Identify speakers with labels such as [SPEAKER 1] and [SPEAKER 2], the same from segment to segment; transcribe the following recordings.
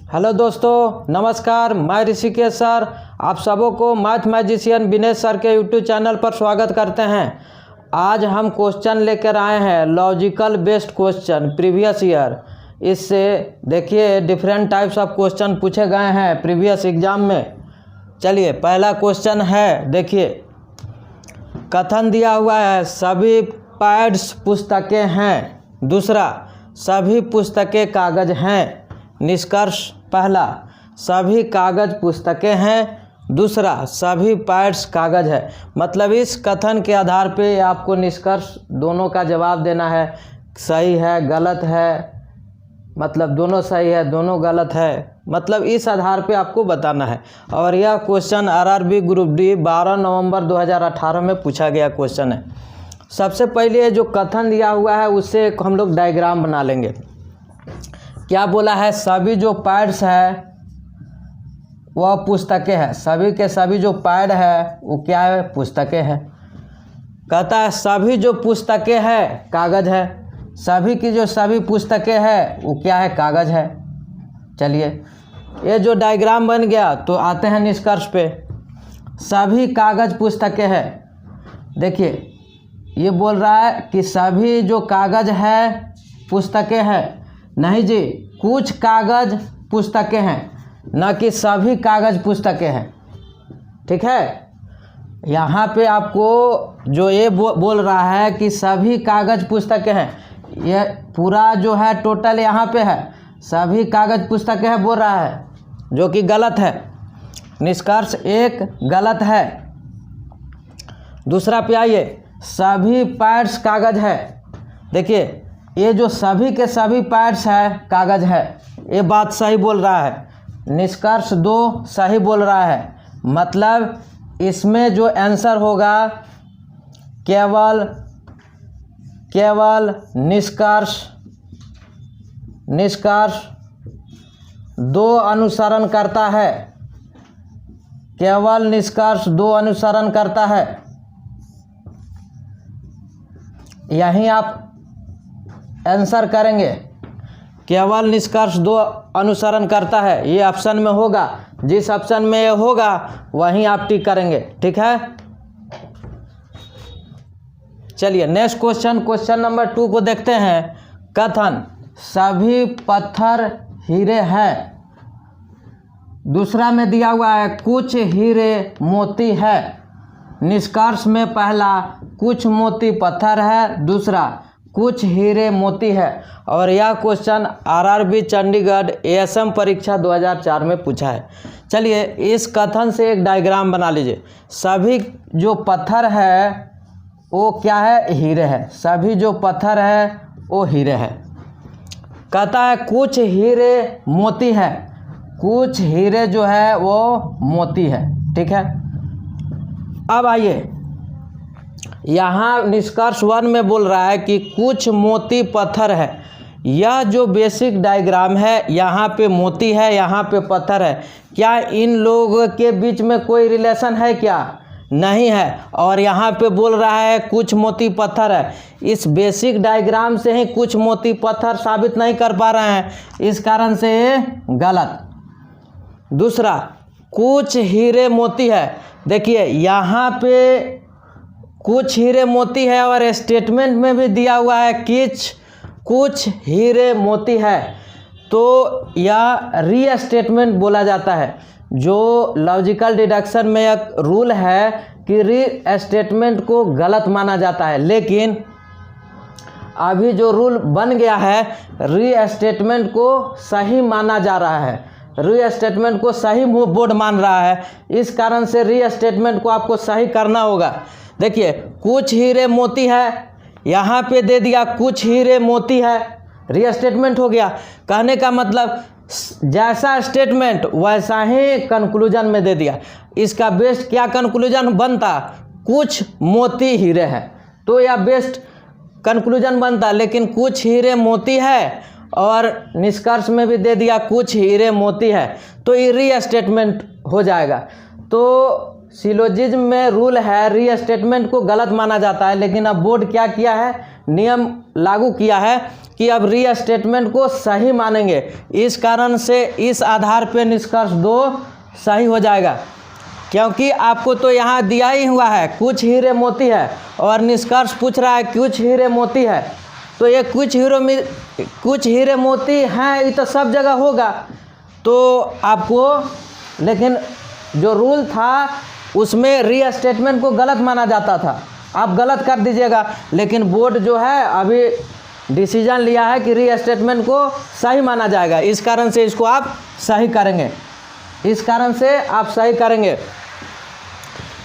[SPEAKER 1] Hello दोस्तों, नमस्कार। मैं ऋषिकेश सर आप सबों को मैथ मैजिशियन विनेश सर के यूट्यूब चैनल पर स्वागत करते हैं। आज हम क्वेश्चन लेकर आए हैं logical based question previous year. इससे देखिए डिफरेंट टाइप्स ऑफ क्वेश्चन पूछे गए हैं प्रीवियस एग्जाम में। चलिए पहला क्वेश्चन है, देखिए कथन दिया हुआ है सभी पैड्स पुस्तकें हैं। दूसरा, सभी पुस्तकें कागज हैं। निष्कर्ष पहला, सभी कागज पुस्तकें हैं। दूसरा, सभी पैड्स कागज है। मतलब इस कथन के आधार पे आपको निष्कर्ष दोनों का जवाब देना है। सही है, गलत है, मतलब दोनों सही है, दोनों गलत है, मतलब इस आधार पे आपको बताना है। और यह क्वेश्चन आरआरबी ग्रुप डी 12 नवंबर 2018 में पूछा गया क्वेश्चन है। सबसे पहले जो कथन दिया हुआ है उससे हम लोग डायग्राम बना लेंगे। क्या बोला है? सभी जो पैड्स है वह पुस्तकें हैं। सभी के सभी जो पैड है वो क्या है? पुस्तकें हैं। कहता है सभी जो पुस्तकें हैं कागज है। सभी की जो सभी पुस्तकें हैं वो क्या है? कागज है। चलिए ये जो डायग्राम बन गया तो आते हैं निष्कर्ष पे। सभी कागज पुस्तकें हैं। देखिए ये बोल रहा है कि सभी जो कागज है पुस्तकें हैं। नहीं जी, कुछ कागज पुस्तकें हैं, न कि सभी कागज पुस्तकें हैं। ठीक है, यहाँ पे आपको जो ये बोल रहा है कि सभी कागज पुस्तकें हैं, ये पूरा जो है टोटल यहाँ पे है सभी कागज पुस्तकें हैं बोल रहा है, जो कि गलत है। निष्कर्ष एक गलत है। दूसरा पे आइए, सभी पैड्स कागज है। देखिए ये जो सभी के सभी पैड्स है कागज है, ये बात सही बोल रहा है। निष्कर्ष दो सही बोल रहा है। मतलब इसमें जो आंसर होगा केवल निष्कर्ष दो अनुसरण करता है। केवल निष्कर्ष दो अनुसरण करता है। यहीं आप आंसर करेंगे। केवल निष्कर्ष दो अनुसरण करता है, ये ऑप्शन में होगा। जिस ऑप्शन में ये होगा वहीं आप टिक करेंगे। ठीक है, चलिए नेक्स्ट क्वेश्चन नंबर 2 को देखते हैं। कथन सभी पत्थर हीरे हैं। दूसरा में दिया हुआ है कुछ हीरे मोती है। निष्कर्ष में पहला कुछ मोती पत्थर है, दूसरा कुछ हीरे मोती है। और यह क्वेश्चन आरआरबी चंडीगढ़ एएसएम परीक्षा 2004 में पूछा है। चलिए इस कथन से एक डायग्राम बना लीजिए। सभी जो पत्थर है वो क्या है? हीरे है। सभी जो पत्थर है वो हीरे है। कहता है कुछ हीरे मोती है। कुछ हीरे जो है वो मोती है। ठीक है, अब आइए यहाँ निष्कर्ष 1 में बोल रहा है कि कुछ मोती पत्थर है। यह जो बेसिक डायग्राम है, यहाँ पे मोती है, यहाँ पे पत्थर है। क्या इन लोगों के बीच में कोई रिलेशन है? क्या नहीं है। और यहाँ पे बोल रहा है कुछ मोती पत्थर है। इस बेसिक डायग्राम से ही कुछ मोती पत्थर साबित नहीं कर पा रहे हैं, इस कारण से ये गलत। दूसरा, कुछ हीरे मोती है। देखिए यहाँ पे कुछ हीरे मोती है और स्टेटमेंट में भी दिया हुआ है कुछ हीरे मोती है, तो यह री स्टेटमेंट बोला जाता है। जो लॉजिकल डिडक्शन में एक रूल है कि री स्टेटमेंट को गलत माना जाता है, लेकिन अभी जो रूल बन गया है री स्टेटमेंट को सही माना जा रहा है। री स्टेटमेंट को सही बोर्ड मान रहा है, इस कारण से री स्टेटमेंट को आपको सही करना होगा। देखिए कुछ हीरे मोती है, यहाँ पे दे दिया कुछ हीरे मोती है, रीस्टेटमेंट हो गया। कहने का मतलब जैसा स्टेटमेंट वैसा ही कंक्लूजन में दे दिया। इसका बेस्ट क्या कंक्लूजन बनता? कुछ मोती हीरे है, तो यह बेस्ट कंक्लूजन बनता। लेकिन कुछ हीरे मोती है और निष्कर्ष में भी दे दिया कुछ हीरे मोती है, तो ये रीस्टेटमेंट हो जाएगा। तो सिलोजिज्म में रूल है, रीस्टेटमेंट को गलत माना जाता है, लेकिन अब बोर्ड क्या किया है, नियम लागू किया है कि अब रीस्टेटमेंट को सही मानेंगे। इस कारण से इस आधार पे निष्कर्ष 2 सही हो जाएगा, क्योंकि आपको तो यहाँ दिया ही हुआ है कुछ हीरे मोती है और निष्कर्ष पूछ रहा है कुछ हीरे मोती है, तो ये कुछ हीरे मोती हैं, ये तो सब जगह होगा। तो आपको, लेकिन जो रूल था उसमें रीस्टेटमेंट को गलत माना जाता था, आप गलत कर दीजिएगा, लेकिन बोर्ड जो है अभी डिसीजन लिया है कि रीस्टेटमेंट को सही माना जाएगा। इस कारण से इसको आप सही करेंगे, इस कारण से आप सही करेंगे।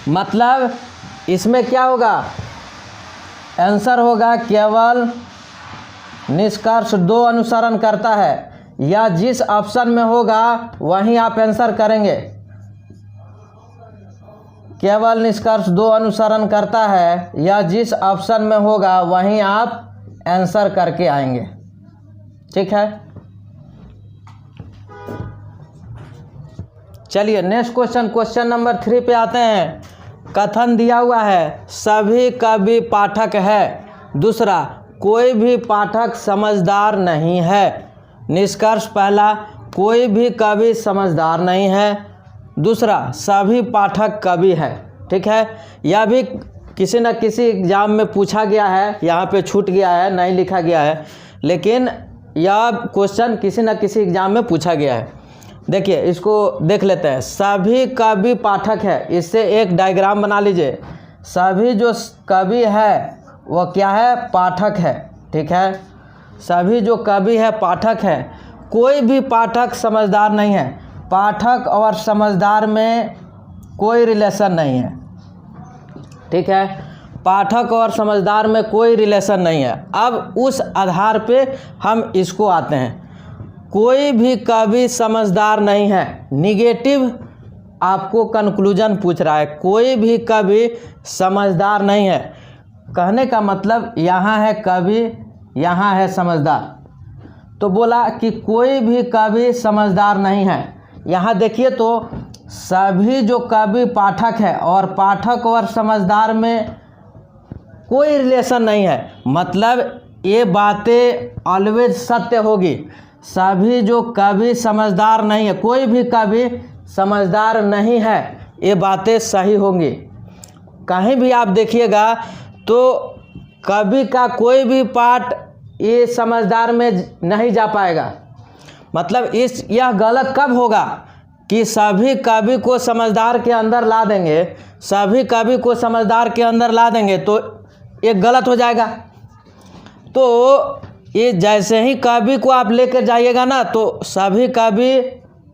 [SPEAKER 1] मतलब इसमें क्या होगा, आंसर होगा केवल निष्कर्ष 2 अनुसरण करता है, या जिस ऑप्शन में होगा वहीं आप आंसर करेंगे। केवल निष्कर्ष 2 अनुसरण करता है, या जिस ऑप्शन में होगा वहीं आप आंसर करके आएंगे। ठीक है, चलिए नेक्स्ट क्वेश्चन, क्वेश्चन नंबर 3 पे आते हैं। कथन दिया हुआ है सभी कवि पाठक है, दूसरा कोई भी पाठक समझदार नहीं है। निष्कर्ष पहला, कोई भी कवि समझदार नहीं है, दूसरा सभी पाठक कवि है। ठीक है, यह भी किसी न किसी एग्जाम में पूछा गया है, यहाँ पे छूट गया है, नहीं लिखा गया है, लेकिन यह क्वेश्चन किसी न किसी एग्जाम में पूछा गया है। देखिए इसको देख लेते हैं। सभी कवि पाठक है, इससे एक डायग्राम बना लीजिए। सभी जो कवि है वो क्या है, पाठक है। ठीक है, सभी जो कवि है पाठक है, कोई भी पाठक समझदार नहीं है। पाठक और समझदार में कोई रिलेशन नहीं है। ठीक है, पाठक और समझदार में कोई रिलेशन नहीं है। अब उस आधार पे हम इसको आते हैं, कोई भी कवि समझदार नहीं है। निगेटिव आपको कंक्लूजन पूछ रहा है, कोई भी कवि समझदार नहीं है। कहने का मतलब यहाँ है कवि, यहाँ है समझदार, तो बोला कि कोई भी कवि समझदार नहीं है। यहाँ देखिए तो सभी जो कवि पाठक है और पाठक और समझदार में कोई रिलेशन नहीं है, मतलब ये बातें ऑलवेज सत्य होगी। सभी जो कवि समझदार नहीं है, कोई भी कवि समझदार नहीं है, ये बातें सही होंगी। कहीं भी आप देखिएगा तो कवि का कोई भी पार्ट ये समझदार में नहीं जा पाएगा। मतलब यह गलत कब होगा कि सभी कवि को समझदार के अंदर ला देंगे, सभी कवि को समझदार के अंदर ला देंगे तो ये गलत हो जाएगा। तो ये जैसे ही कवि को आप लेकर जाइएगा ना, तो सभी कवि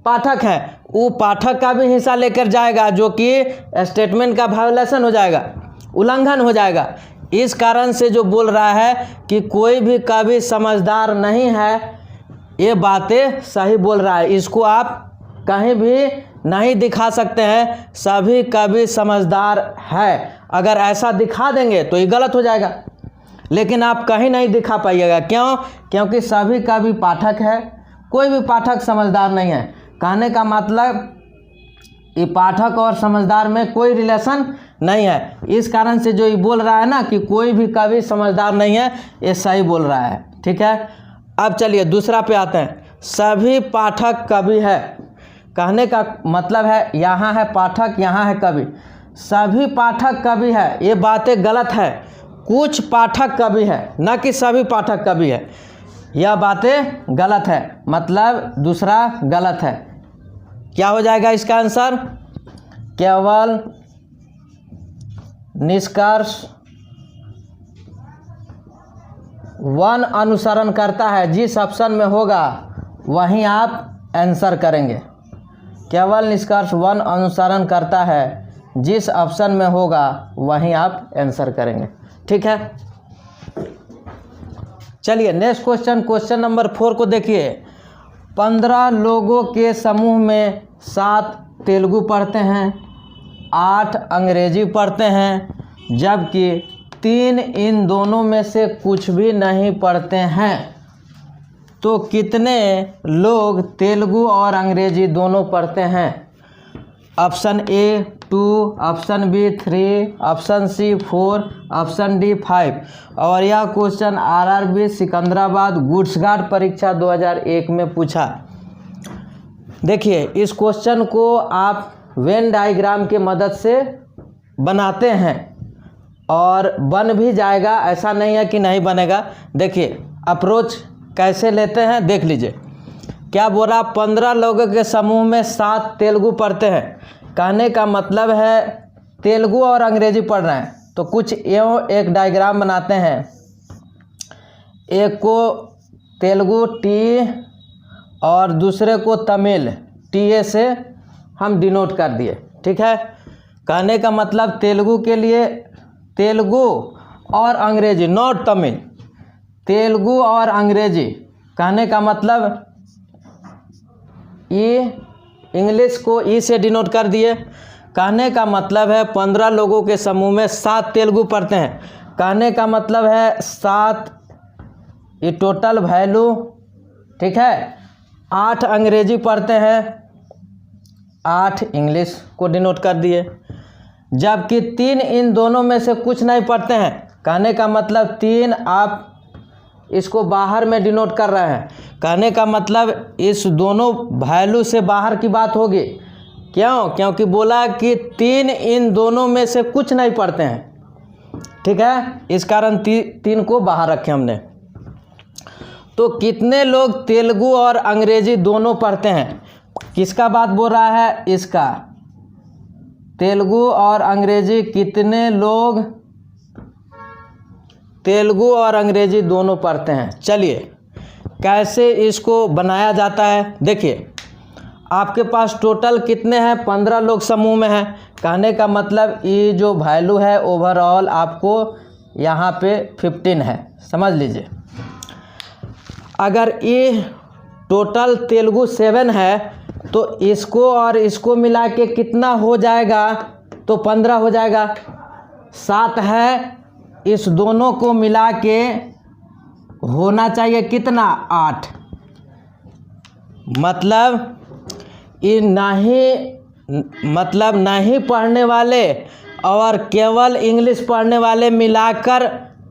[SPEAKER 1] पाठक हैं, वो पाठक का भी हिस्सा लेकर जाएगा, जो कि स्टेटमेंट का वायोलेशन हो जाएगा, उल्लंघन हो जाएगा। इस कारण से जो बोल रहा है कि कोई भी कवि समझदार नहीं है, ये बातें सही बोल रहा है। इसको आप कहीं भी नहीं दिखा सकते हैं सभी कवि समझदार है। अगर ऐसा दिखा देंगे तो ये गलत हो जाएगा, लेकिन आप कहीं नहीं दिखा पाइएगा। क्यों? क्योंकि सभी कवि पाठक है, कोई भी पाठक समझदार नहीं है। कहने का मतलब ये पाठक और समझदार में कोई रिलेशन नहीं है। इस कारण से जो ये बोल रहा है ना कि कोई भी कवि समझदार नहीं है, ये सही बोल रहा है। ठीक है, अब चलिए दूसरा पे आते हैं। सभी पाठक कवि है, कहने का मतलब है यहाँ है पाठक, यहाँ है कवि। सभी पाठक कवि है, ये बातें गलत है। कुछ पाठक कवि है, न कि सभी पाठक कवि है, यह बातें गलत है। मतलब दूसरा गलत है। क्या हो जाएगा इसका आंसर? केवल निष्कर्ष 1 अनुसरण करता है, जिस ऑप्शन में होगा वहीं आप आंसर करेंगे। केवल निष्कर्ष 1 अनुसरण करता है, जिस ऑप्शन में होगा वहीं आप आंसर करेंगे। ठीक है, चलिए नेक्स्ट क्वेश्चन, क्वेश्चन नंबर 4 को देखिए। 15 लोगों के समूह में 7 तेलुगु पढ़ते हैं, 8 अंग्रेजी पढ़ते हैं, जबकि 3 इन दोनों में से कुछ भी नहीं पढ़ते हैं। तो कितने लोग तेलुगु और अंग्रेजी दोनों पढ़ते हैं? Option A 2, option B 3, option C 4, option D 5। और यह question RRB Secunderabad goods guard परीक्षा 2001 में पूछा। देखिए इस क्वेश्चन को आप वेन डायग्राम के मदद से बनाते हैं और बन भी जाएगा, ऐसा नहीं है कि नहीं बनेगा। देखिए अप्रोच कैसे लेते हैं देख लीजिए। क्या बोला, 15 लोगों के समूह में 7 तेलुगु पढ़ते हैं। कहने का मतलब है तेलुगु और अंग्रेजी पढ़ रहे हैं, तो कुछ यूँ एक डायग्राम बनाते हैं। एक को तेलुगु टी और दूसरे को तमिल TA से हम डिनोट कर दिए, ठीक है। कहने का मतलब तेलुगु के लिए तेलुगु और अंग्रेजी, नॉट तमिल, तेलुगु और अंग्रेजी। कहने का मतलब ई इंग्लिश को ई से डिनोट कर दिए। कहने का मतलब है 15 लोगों के समूह में 7 तेलुगु पढ़ते हैं। कहने का मतलब है 7 ये टोटल वैल्यू, ठीक है। 8 अंग्रेजी पढ़ते हैं, 8 इंग्लिश को डिनोट कर दिए। जबकि 3 इन दोनों में से कुछ नहीं पढ़ते हैं। कहने का मतलब 3 आप इसको बाहर में डिनोट कर रहे हैं। कहने का मतलब इस दोनों वैल्यू से बाहर की बात होगी। क्यों? क्योंकि बोला कि 3 इन दोनों में से कुछ नहीं पढ़ते हैं, ठीक है। इस कारण 3 को बाहर रखे हमने। तो कितने लोग तेलुगु और अंग्रेजी दोनों पढ़ते हैं? किसका बात बोल रहा है? इसका। तेलुगु और अंग्रेजी कितने लोग तेलुगु और अंग्रेजी दोनों पढ़ते हैं? चलिए कैसे इसको बनाया जाता है। देखिए आपके पास टोटल कितने हैं? 15 लोग समूह में हैं। कहने का मतलब ये जो वैल्यू है ओवरऑल आपको यहाँ पे 15 है, समझ लीजिए। अगर ये टोटल तेलुगु 7 है तो इसको और इसको मिला के कितना हो जाएगा? तो 15 हो जाएगा। 7 है, इस दोनों को मिला के होना चाहिए कितना? 8। मतलब ये नहीं पढ़ने वाले और केवल इंग्लिश पढ़ने वाले मिलाकर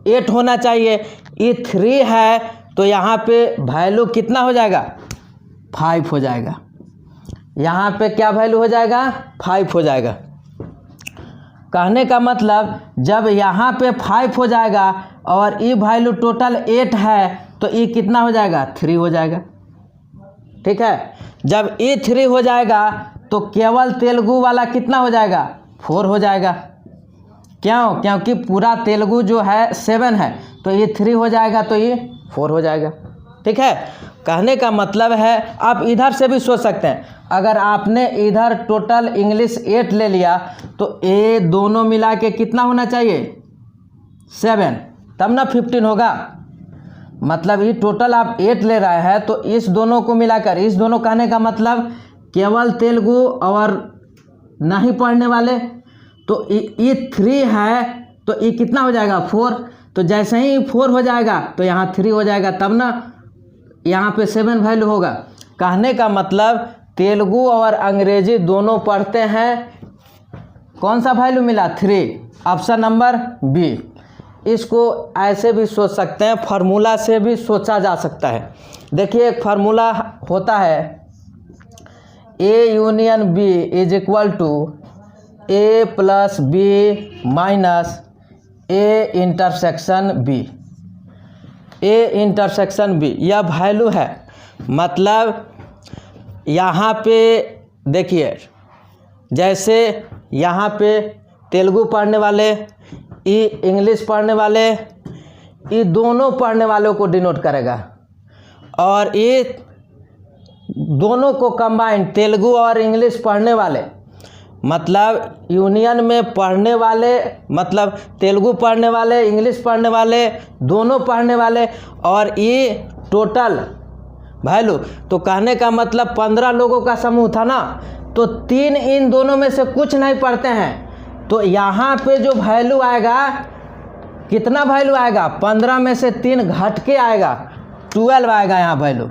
[SPEAKER 1] 8 होना चाहिए। ये 3 है तो यहाँ पे वैल्यू कितना हो जाएगा? 5 हो जाएगा। यहाँ पे क्या वैल्यू हो जाएगा? 5 हो जाएगा। कहने का मतलब जब यहाँ पे 5 हो जाएगा और ई वैल्यू टोटल 8 है तो ई कितना हो जाएगा? 3 हो जाएगा, ठीक है। जब ई 3 हो जाएगा तो केवल तेलुगु वाला कितना हो जाएगा? 4 हो जाएगा। क्यों? क्योंकि पूरा तेलुगु जो है 7 है तो ये 3 हो जाएगा तो ये 4 हो जाएगा, ठीक है। कहने का मतलब है आप इधर से भी सोच सकते हैं। अगर आपने इधर टोटल इंग्लिश 8 ले लिया तो ये दोनों मिला के कितना होना चाहिए? 7, तब ना 15 होगा। मतलब ये टोटल आप 8 ले रहे हैं तो इस दोनों को मिलाकर, इस दोनों कहने का मतलब केवल तेलुगु और नहीं पढ़ने वाले, तो ये 3 है तो ये कितना हो जाएगा? 4। तो जैसे ही 4 हो जाएगा तो यहाँ 3 हो जाएगा, तब ना यहाँ पे 7 वैल्यू होगा। कहने का मतलब तेलुगु और अंग्रेजी दोनों पढ़ते हैं। कौन सा वैल्यू मिला? 3, ऑप्शन नंबर बी। इसको ऐसे भी सोच सकते हैं, फार्मूला से भी सोचा जा सकता है। देखिए एक फार्मूला होता है A union B is equal to A plus B minus A intersection B। A intersection B यह वैल्यू है। मतलब यहाँ पे देखिए, जैसे यहाँ पे तेलुगु पढ़ने वाले, ये इंग्लिश पढ़ने वाले, ये दोनों पढ़ने वालों को डिनोट करेगा। और ये दोनों को कंबाइन तेलुगु और इंग्लिश पढ़ने वाले, मतलब यूनियन में पढ़ने वाले, मतलब तेलुगु पढ़ने वाले, इंग्लिश पढ़ने वाले, दोनों पढ़ने वाले, और ये टोटल वैल्यू। तो कहने का मतलब 15 लोगों का समूह था ना, तो 3 इन दोनों में से कुछ नहीं पढ़ते हैं। तो यहाँ पे जो वैल्यू आएगा, कितना वैल्यू आएगा? 15 में से 3 घट के आएगा, 12 आएगा यहाँ वैल्यू।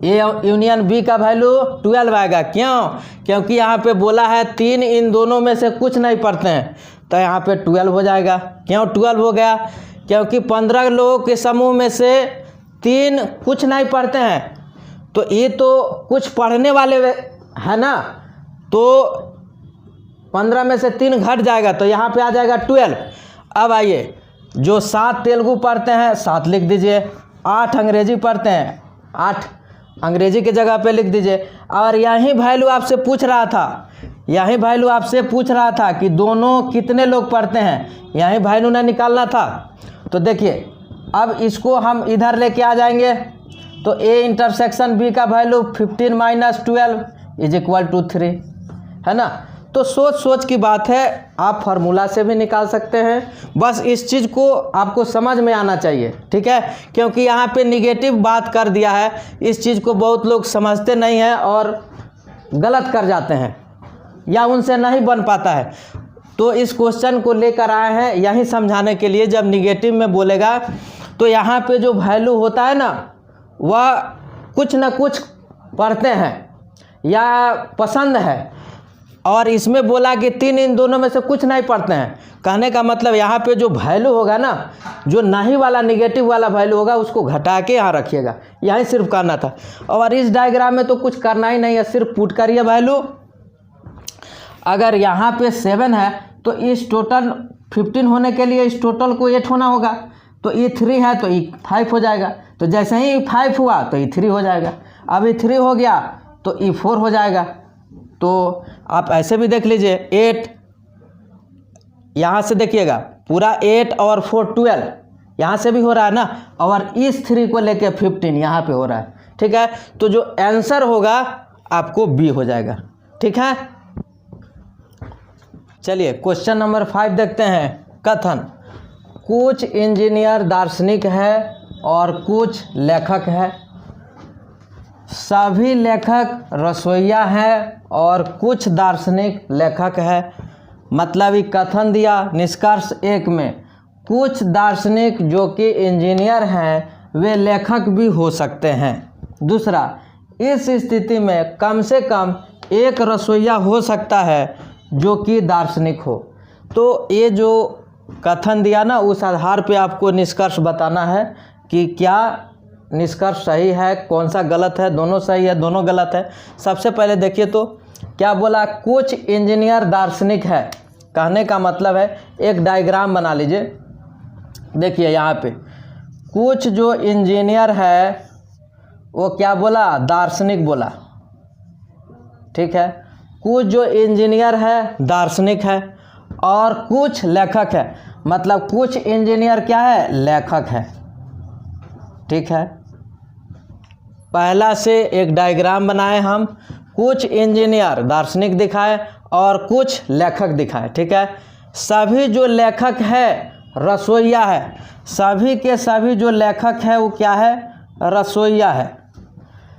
[SPEAKER 1] ए यूनियन बी का वैल्यू 12 आएगा। क्यों? क्योंकि यहाँ पे बोला है 3 इन दोनों में से कुछ नहीं पढ़ते हैं, तो यहाँ पे 12 हो जाएगा। क्यों 12 हो गया? क्योंकि 15 लोगों के समूह में से 3 कुछ नहीं पढ़ते हैं, तो ये तो कुछ पढ़ने वाले है ना, तो 15 में से 3 घट जाएगा, तो यहाँ पे आ जाएगा 12। अब आइए, जो 7 तेलुगु पढ़ते हैं 7 लिख दीजिए, 8 अंग्रेजी पढ़ते हैं 8 अंग्रेजी के जगह पे लिख दीजिए। और यही वैल्यू आपसे पूछ रहा था कि दोनों कितने लोग पढ़ते हैं, यही वैल्यू ना निकालना था। तो देखिए अब इसको हम इधर लेके आ जाएंगे, तो ए इंटरसेक्शन बी का वैल्यू 15 - 12 = 3 है ना। तो सोच की बात है, आप फार्मूला से भी निकाल सकते हैं, बस इस चीज़ को आपको समझ में आना चाहिए, ठीक है। क्योंकि यहाँ पे निगेटिव बात कर दिया है, इस चीज़ को बहुत लोग समझते नहीं हैं और गलत कर जाते हैं या उनसे नहीं बन पाता है। तो इस क्वेश्चन को लेकर आए हैं यही समझाने के लिए। जब निगेटिव में बोलेगा तो यहाँ पे जो वैल्यू होता है ना, वह कुछ न कुछ पढ़ते हैं या पसंद है, और इसमें बोला कि 3 इन दोनों में से कुछ नहीं पढ़ते हैं। कहने का मतलब यहाँ पे जो वैल्यू होगा ना, जो नहीं वाला निगेटिव वाला वैल्यू होगा, उसको घटा के यहाँ रखिएगा, यही सिर्फ करना था। और इस डायग्राम में तो कुछ करना ही नहीं है, सिर्फ पुट करिए वैल्यू। अगर यहाँ पे 7 है तो इस टोटल 15 होने के लिए इस टोटल को 8 होना होगा, तो ये 3 है तो ये 5 हो जाएगा। तो जैसे ही 5 हुआ तो ये 3 हो जाएगा, अब ये 3 हो गया तो ये 4 हो जाएगा। तो आप ऐसे भी देख लीजिए, 8 यहाँ से देखिएगा पूरा 8 और 4 12, यहाँ से भी हो रहा है ना, और इस 3 को लेके 15 यहाँ पे हो रहा है, ठीक है। तो जो आंसर होगा आपको बी हो जाएगा, ठीक है। चलिए क्वेश्चन नंबर 5 देखते हैं। कथन: कुछ इंजीनियर दार्शनिक है और कुछ लेखक है, सभी लेखक रसोइया हैं और कुछ दार्शनिक लेखक है। मतलब ये कथन दिया निष्कर्ष 1 में, कुछ दार्शनिक जो कि इंजीनियर हैं वे लेखक भी हो सकते हैं। दूसरा, इस स्थिति में कम से कम एक रसोइया हो सकता है जो कि दार्शनिक हो। तो ये जो कथन दिया ना, उस आधार पे आपको निष्कर्ष बताना है कि क्या निष्कर्ष सही है, कौन सा गलत है, दोनों सही है, दोनों गलत है। सबसे पहले देखिए तो क्या बोला, कुछ इंजीनियर दार्शनिक है। कहने का मतलब है, एक डायग्राम बना लीजिए। देखिए यहाँ पे कुछ जो इंजीनियर है वो क्या बोला, दार्शनिक बोला, ठीक है। कुछ जो इंजीनियर है दार्शनिक है और कुछ लेखक है, मतलब कुछ इंजीनियर क्या है, लेखक है, ठीक है। पहला से एक डायग्राम बनाए हम, कुछ इंजीनियर दार्शनिक दिखाए और कुछ लेखक दिखाए, ठीक है। सभी जो लेखक है रसोइया है, सभी के सभी जो लेखक है वो क्या है, रसोइया है।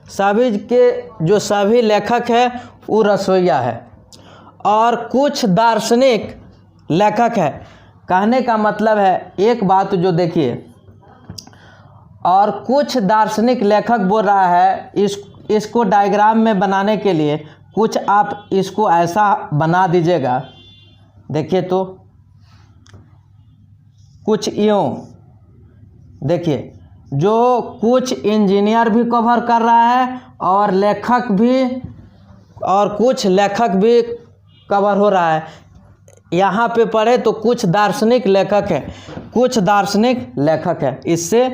[SPEAKER 1] सभी के जो सभी लेखक है वो रसोइया है और कुछ दार्शनिक लेखक है। कहने का मतलब है, एक बात जो देखिए, और कुछ दार्शनिक लेखक बोल रहा है, इसको डायग्राम में बनाने के लिए कुछ आप इसको ऐसा बना दीजिएगा। देखिए तो कुछ यूँ देखिए, जो कुछ इंजीनियर भी कवर कर रहा है और लेखक भी, और कुछ लेखक भी कवर हो रहा है। यहाँ पे पढ़े तो कुछ दार्शनिक लेखक है, कुछ दार्शनिक लेखक है। इससे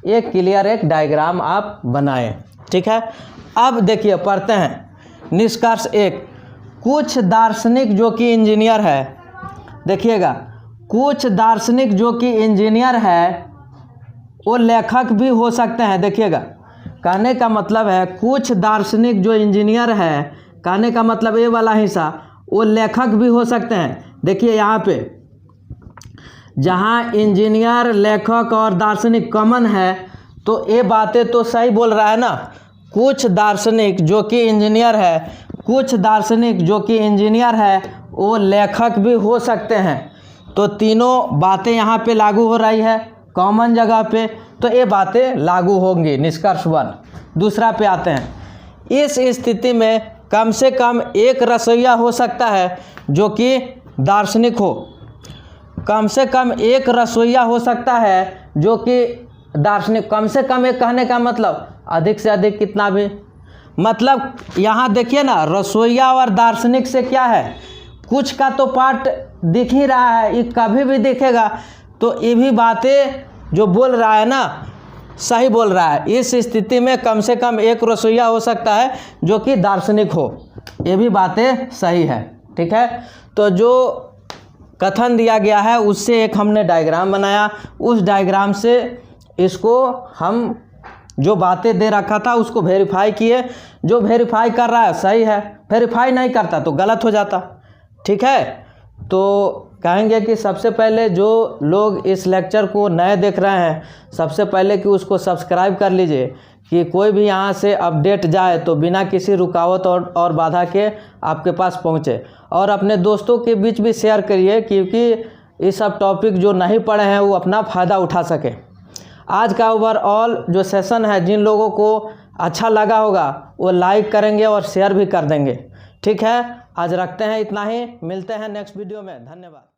[SPEAKER 1] एक क्लियर एक डायग्राम आप बनाएं, ठीक है। अब देखिए पढ़ते हैं निष्कर्ष 1, कुछ दार्शनिक जो कि इंजीनियर है, देखिएगा कुछ दार्शनिक जो कि इंजीनियर है वो लेखक भी हो सकते हैं। देखिएगा कहने का मतलब है, कुछ दार्शनिक जो इंजीनियर है, कहने का मतलब ये वाला हिस्सा, वो लेखक भी हो सकते हैं। देखिए यहाँ पे जहाँ इंजीनियर, लेखक और दार्शनिक कॉमन है, तो ये बातें तो सही बोल रहा है ना। कुछ दार्शनिक जो कि इंजीनियर है, कुछ दार्शनिक जो कि इंजीनियर है वो लेखक भी हो सकते हैं। तो तीनों बातें यहाँ पे लागू हो रही है कॉमन जगह पे, तो ये बातें लागू होंगी। निष्कर्ष 1। दूसरा पे आते हैं। इस स्थिति में कम से कम एक रसोइया हो सकता है जो कि दार्शनिक हो। कम से कम एक रसोइया हो सकता है जो कि दार्शनिक। कम से कम एक कहने का मतलब अधिक से अधिक कितना भी, मतलब यहाँ देखिए ना, रसोइया और दार्शनिक से क्या है, कुछ का तो पार्ट दिख ही रहा है, ये कभी भी दिखेगा। तो ये भी बातें जो बोल रहा है ना सही बोल रहा है। इस स्थिति में कम से कम एक रसोइया हो सकता है जो कि दार्शनिक हो, ये भी बातें सही है। ठीक है, तो जो कथन दिया गया है उससे एक हमने डायग्राम बनाया, उस डायग्राम से इसको हम जो बातें दे रखा था उसको वेरीफाई किए। जो वेरीफाई कर रहा है सही है, वेरीफाई नहीं करता तो गलत हो जाता। ठीक है, तो कहेंगे कि सबसे पहले जो लोग इस लेक्चर को नए देख रहे हैं, सबसे पहले कि उसको सब्सक्राइब कर लीजिए कि कोई भी यहाँ से अपडेट जाए तो बिना किसी रुकावट और बाधा के आपके पास पहुँचे। और अपने दोस्तों के बीच भी शेयर करिए, क्योंकि ये सब टॉपिक जो नहीं पढ़े हैं वो अपना फ़ायदा उठा सके। आज का ओवरऑल जो सेशन है, जिन लोगों को अच्छा लगा होगा वो लाइक करेंगे और शेयर भी कर देंगे। ठीक है, आज रखते हैं इतना ही, मिलते हैं नेक्स्ट वीडियो में। धन्यवाद।